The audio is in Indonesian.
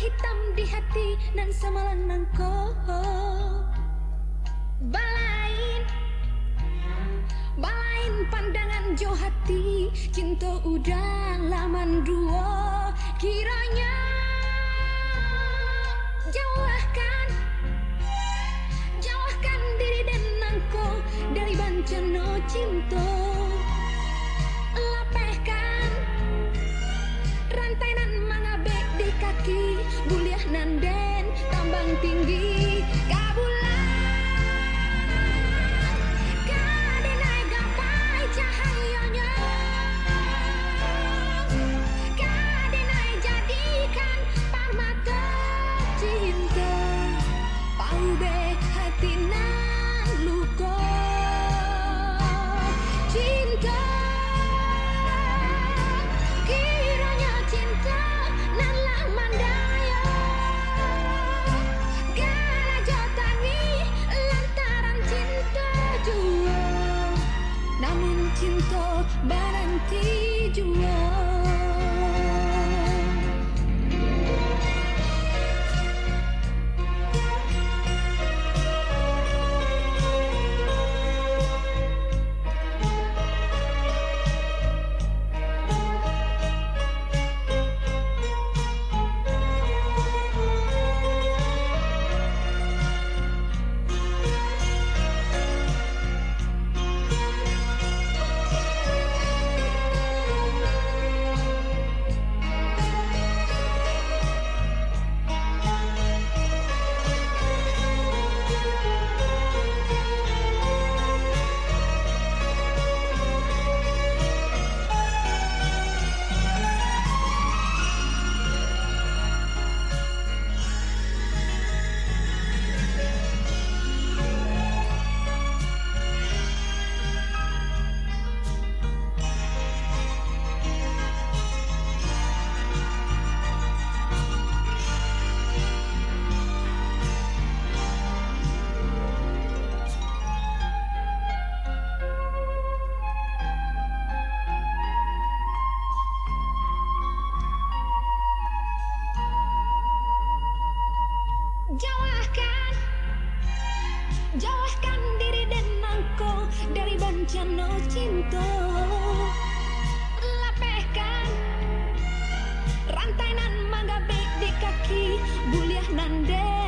hitam di hati nan samalan nangko balain balain pandangan jo hati cinta udah laman duo kiranya jauhkan jauhkan diri dan nangko dari bencana cinta lapehkan rantai nan mangabek di kaki buliah nanden tambang tinggi kabulan kadenai gapai cahayanya kadenai jadikan permata cinta paube hati nan luka cinta kiranya cinta nan lang mandaya gara jotangi lantaran cinta jua namun cinta baranti jua. Jauhkan, jauhkan diri dan nangko dari bencana cinta. Lapehkan rantai nan manggabek di kaki buliah nande